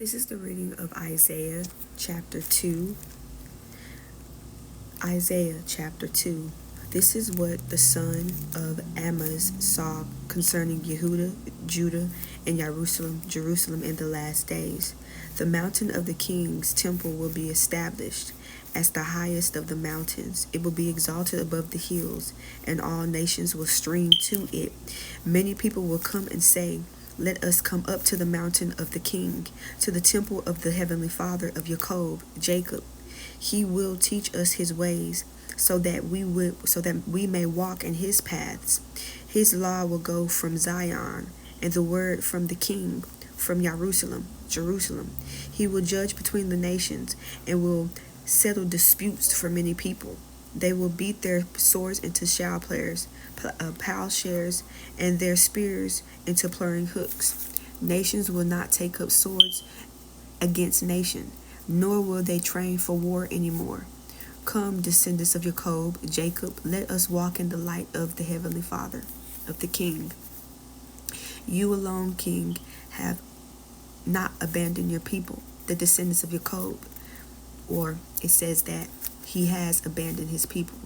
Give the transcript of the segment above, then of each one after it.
This is the reading of Isaiah chapter 2. Isaiah chapter 2. This is what the son of Amoz saw concerning Yehuda, Judah, and Jerusalem in the last days. The mountain of the king's temple will be established as the highest of the mountains. It will be exalted above the hills, and all nations will stream to it. Many people will come and say, "Let us come up to the mountain of the king, to the temple of the heavenly Father of Jacob. He will teach us his ways, so that we may walk in his paths. His law will go from Zion, and the word from the king, from Jerusalem. He will judge between the nations, and will settle disputes for many people. They will beat their swords into plowshares, and their spears into ploughing hooks. Nations will not take up swords against nation, nor will they train for war anymore. Come, descendants of Jacob, let us walk in the light of the heavenly Father, of the King. You alone, King, have not abandoned your people, the descendants of Jacob." Or it says that he has abandoned his people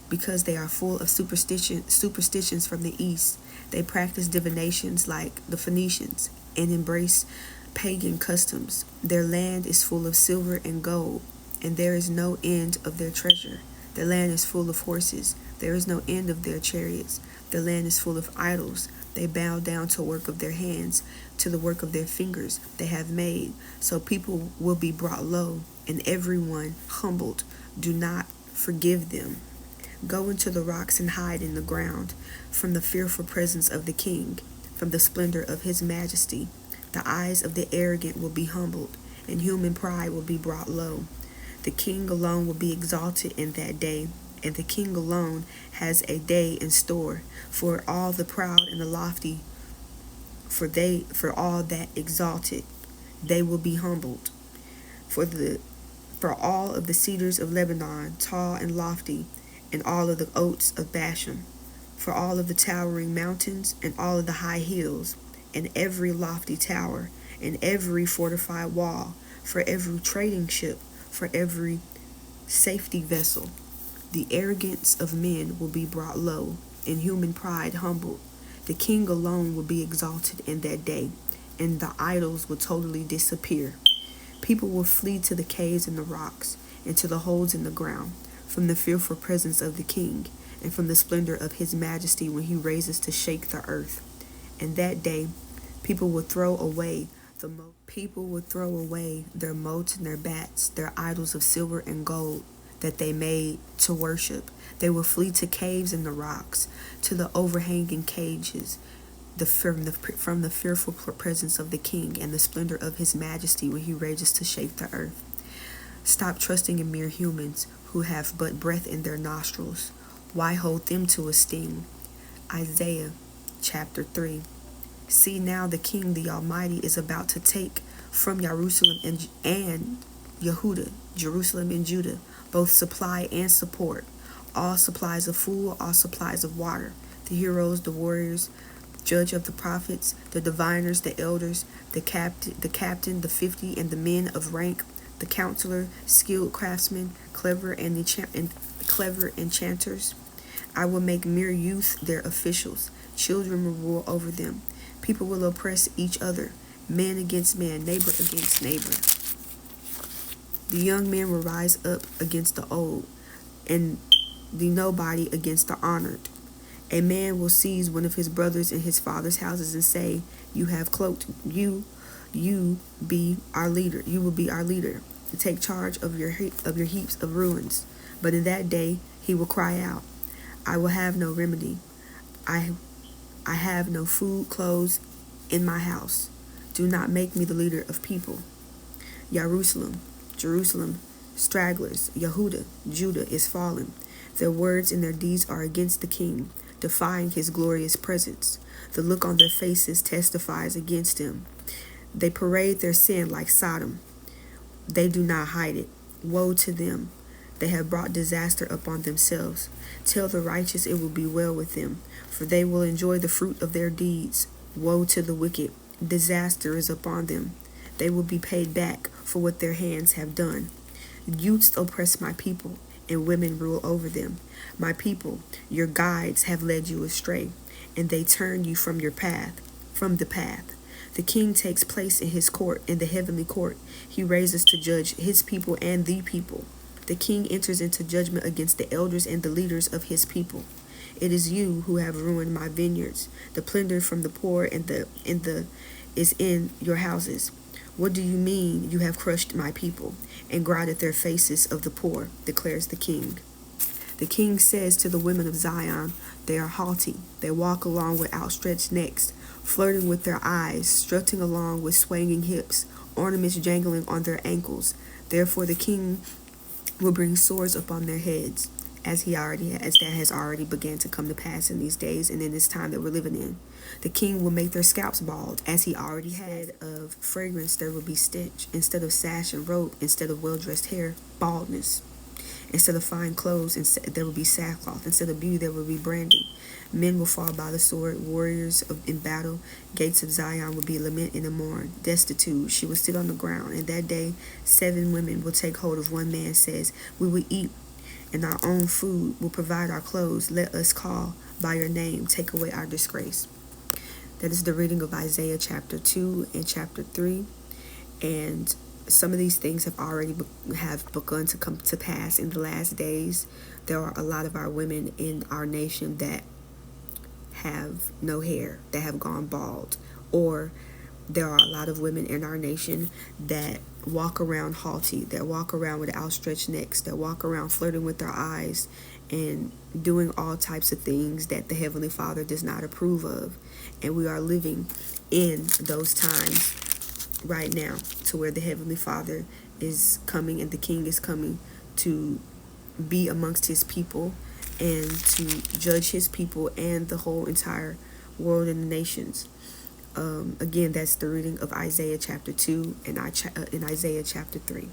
because they are full of superstitions from the east. They practice divinations like the Phoenicians and embrace pagan customs. Their land is full of silver and gold, and there is no end of their treasure. The land is full of horses. There is no end of their chariots. The land is full of idols. They bow down to the work of their hands, to the work of their fingers they have made. So people will be brought low, and everyone humbled. Do not forgive them. Go into the rocks and hide in the ground from the fearful presence of the king, from the splendor of his majesty. The eyes of the arrogant will be humbled, and human pride will be brought low. The king alone will be exalted in that day, and the king alone has a day in store for all the proud and the lofty, for all that exalted, they will be humbled. For all of the cedars of Lebanon, tall and lofty, and all of the oaks of Bashan, for all of the towering mountains and all of the high hills, and every lofty tower, and every fortified wall, for every trading ship, for every safety vessel. The arrogance of men will be brought low, and human pride humbled. The king alone will be exalted in that day, and the idols will totally disappear. People will flee to the caves and the rocks, and to the holes in the ground, from the fearful presence of the king, and from the splendor of his majesty when he raises to shake the earth. In that day, people will throw away their motes and their bats, their idols of silver and gold that they made to worship. They will flee to caves in the rocks, to the overhanging cages, from the fearful presence of the king and the splendor of his majesty when he rages to shake the earth. Stop trusting in mere humans who have but breath in their nostrils. Why hold them to a sting? Isaiah chapter 3. See, now the King, the Almighty, is about to take from Jerusalem and Yehuda, Jerusalem and Judah, both supply and support, all supplies of food, all supplies of water, the heroes, the warriors, judge of the prophets, the diviners, the elders, the captain, the 50, and the men of rank, the counselor, skilled craftsmen, clever enchanters. I will make mere youth their officials. Children will rule over them. People will oppress each other, man against man, neighbor against neighbor. The young men will rise up against the old, and the nobody against the honored. A man will seize one of his brothers in his father's houses and say, "You have cloaked you be our leader. You will be our leader, to take charge of your heaps of ruins." But in that day he will cry out, "I will have no remedy. I have no food, clothes in my house. Do not make me the leader of people." Jerusalem, stragglers, Yehuda, Judah is fallen. Their words and their deeds are against the king, defying his glorious presence. The look on their faces testifies against him. They parade their sin like Sodom. They do not hide it. Woe to them. They have brought disaster upon themselves. Tell the righteous it will be well with them, for they will enjoy the fruit of their deeds. Woe to the wicked. Disaster is upon them. They will be paid back for what their hands have done. Youths oppress my people, and women rule over them. My people, your guides have led you astray, and they turn you from the path. The king takes place in his court, in the heavenly court. He raises to judge his people and the people. The king enters into judgment against the elders and the leaders of his people. It is you who have ruined my vineyards. The plunder from the poor is in your houses. What do you mean you have crushed my people and grinded their faces of the poor, declares the king. The king says to the women of Zion, they are haughty. They walk along with outstretched necks, flirting with their eyes, strutting along with swaying hips, ornaments jangling on their ankles. Therefore the king will bring swords upon their heads, as that has already began to come to pass in these days and in this time that we're living in. The king will make their scalps bald, as he already had. Of fragrance there will be stench. Instead of sash and robe, instead of well-dressed hair, baldness. Instead of fine clothes, there will be sackcloth. Instead of beauty, there will be branding. Men will fall by the sword, warriors in battle. Gates of Zion will be lament and a mourn. Destitute, she will sit on the ground. And that day 7 women will take hold of one man, says, we will eat, and our own food will provide our clothes. Let us call by your name, take away our disgrace. That is the reading of Isaiah chapter 2 and chapter 3. And some of these things have begun to come to pass in the last days. There are a lot of our women in our nation that have no hair, that have gone bald, or there are a lot of women in our nation that walk around haughty, that walk around with outstretched necks, that walk around flirting with their eyes and doing all types of things that the Heavenly Father does not approve of. And we are living in those times right now, to where the Heavenly Father is coming and the King is coming to be amongst his people and to judge his people and the whole entire world and the nations. Again, that's the reading of Isaiah chapter 2 and in Isaiah chapter 3.